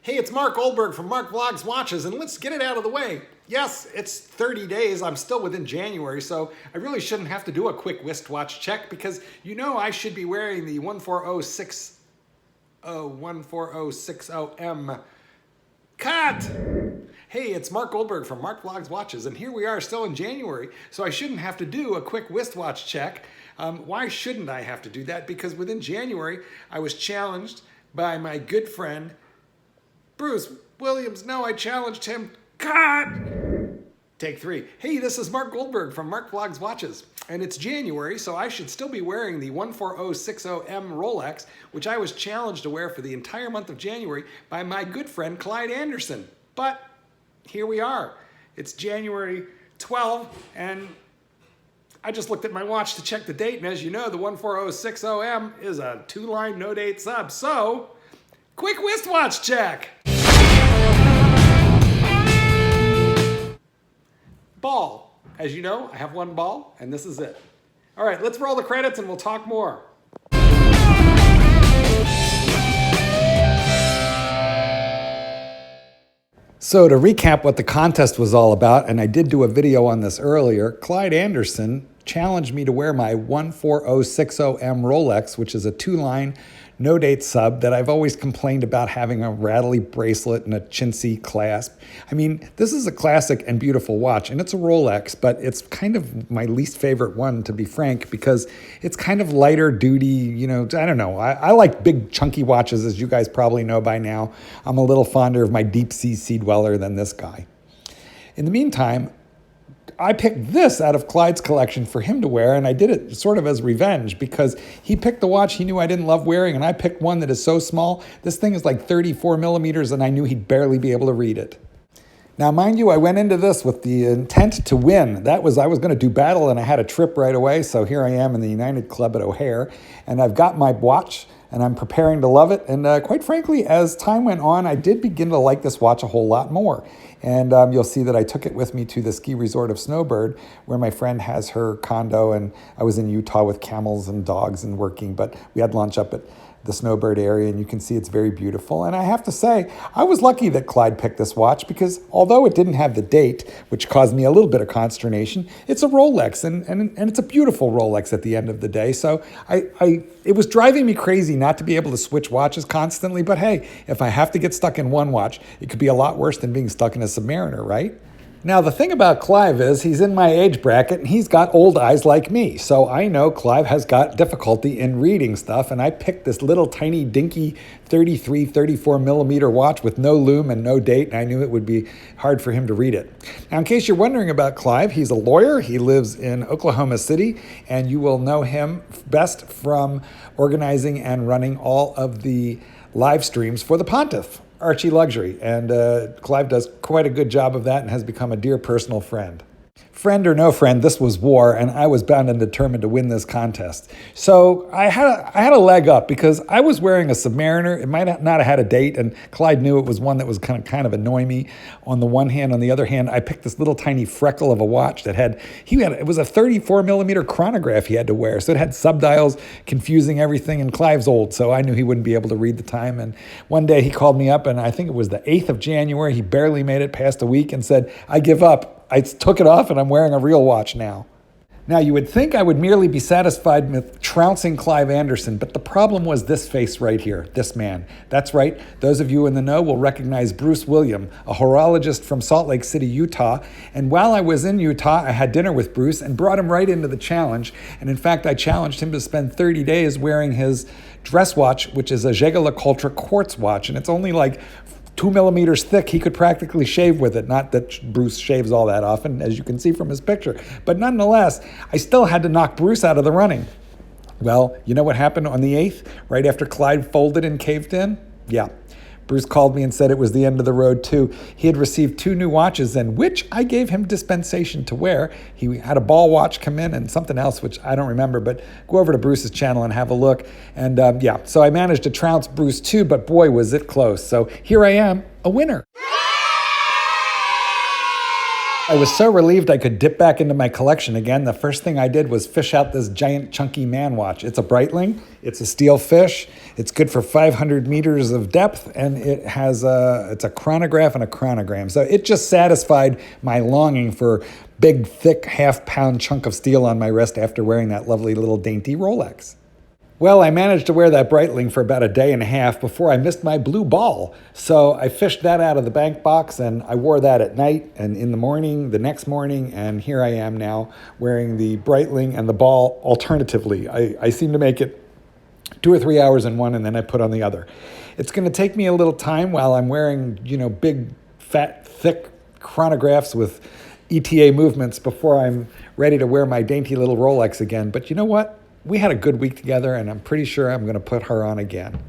Hey, it's Mark Goldberg from Mark Vlogs Watches, and let's get it out of the way. Yes, it's 30 days. I'm still within January, so I really shouldn't have to do a quick wristwatch check because you know I should be wearing the 14060M. Cut! Hey, it's Mark Goldberg from Mark Vlogs Watches, and here we are still in January, so I shouldn't have to do a quick wristwatch check. Why shouldn't I have to do that? Because within January, I was challenged by my good friend, Bruce Williams. No, I challenged him. Cut! Take three. Hey, this is Mark Goldberg from Mark Vlogs Watches, and it's January, so I should still be wearing the 14060M Rolex, which I was challenged to wear for the entire month of January by my good friend Clyde Anderson. But here we are. It's January 12th, and I just looked at my watch to check the date, and as you know, the 14060M is a two-line no-date sub, so quick wristwatch check. Ball. As you know, I have one ball, and this is it. All right, let's roll the credits and we'll talk more. So to recap what the contest was all about, and I did do a video on this earlier, Clyde Anderson challenged me to wear my 14060M Rolex, which is a two-line no-date sub that I've always complained about having a rattly bracelet and a chintzy clasp. I mean, this is a classic and beautiful watch, and it's a Rolex, but it's kind of my least favorite one, to be frank, because it's kind of lighter duty, you know, I don't know. I like big chunky watches, as you guys probably know by now. I'm a little fonder of my deep sea dweller than this guy. In the meantime, I picked this out of Clyde's collection for him to wear, and I did it sort of as revenge because he picked the watch he knew I didn't love wearing, and I picked one that is so small. This thing is like 34 millimeters, and I knew he'd barely be able to read it. Now, mind you, I went into this with the intent to win. I was going to do battle, and I had a trip right away, so here I am in the United Club at O'Hare, and I've got my watch, and I'm preparing to love it. And quite frankly, as time went on, I did begin to like this watch a whole lot more. And you'll see that I took it with me to the ski resort of Snowbird, where my friend has her condo, and I was in Utah with camels and dogs and working, but we had lunch up at the Snowbird area, and you can see it's very beautiful. And I have to say, I was lucky that Clyde picked this watch because although it didn't have the date, which caused me a little bit of consternation, it's a Rolex, and it's a beautiful Rolex at the end of the day. So it was driving me crazy not to be able to switch watches constantly, but hey, if I have to get stuck in one watch, it could be a lot worse than being stuck in a Submariner, right? Now, the thing about Clive is he's in my age bracket and he's got old eyes like me. So I know Clive has got difficulty in reading stuff, and I picked this little tiny dinky 34 millimeter watch with no lume and no date, and I knew it would be hard for him to read it. Now, in case you're wondering about Clive, he's a lawyer. He lives in Oklahoma City, and you will know him best from organizing and running all of the live streams for the Pontiff, Archie Luxury, and Clive does quite a good job of that and has become a dear personal friend. Friend or no friend, this was war, and I was bound and determined to win this contest. So I had a leg up because I was wearing a Submariner. It might not have had a date, and Clyde knew it was one that was kind of annoying me on the one hand. On the other hand, I picked this little tiny freckle of a watch that it was a 34 millimeter chronograph he had to wear, so it had subdials confusing everything, and Clive's old, so I knew he wouldn't be able to read the time. And one day he called me up, and I think it was the 8th of January. He barely made it past a week and said, "I give up. I took it off and I'm wearing a real watch now." Now, you would think I would merely be satisfied with trouncing Clive Anderson, but the problem was this face right here, this man. That's right, those of you in the know will recognize Bruce Williams, a horologist from Salt Lake City, Utah. And while I was in Utah, I had dinner with Bruce and brought him right into the challenge. And in fact, I challenged him to spend 30 days wearing his dress watch, which is a Jaeger-LeCoultre quartz watch, and it's only like 2 millimeters thick. He could practically shave with it. Not that Bruce shaves all that often, as you can see from his picture. But nonetheless, I still had to knock Bruce out of the running. Well, you know what happened on the 8th, right after Clyde folded and caved in? Yeah. Bruce called me and said it was the end of the road, too. He had received 2 new watches, and which I gave him dispensation to wear. He had a ball watch come in and something else, which I don't remember, but go over to Bruce's channel and have a look. And so I managed to trounce Bruce, too, but boy, was it close. So here I am, a winner. I was so relieved I could dip back into my collection again. The first thing I did was fish out this giant chunky man watch. It's a Breitling, it's a steel fish, it's good for 500 meters of depth, and it's a chronograph and a chronogram. So it just satisfied my longing for big, thick, half-pound chunk of steel on my wrist after wearing that lovely little dainty Rolex. Well, I managed to wear that Breitling for about a day and a half before I missed my blue ball. So I fished that out of the bank box and I wore that at night and in the morning, the next morning, and here I am now wearing the Breitling and the ball alternatively. I seem to make it 2 or 3 hours in one and then I put on the other. It's going to take me a little time while I'm wearing, big, fat, thick chronographs with ETA movements before I'm ready to wear my dainty little Rolex again. But you know what? We had a good week together, and I'm pretty sure I'm going to put her on again.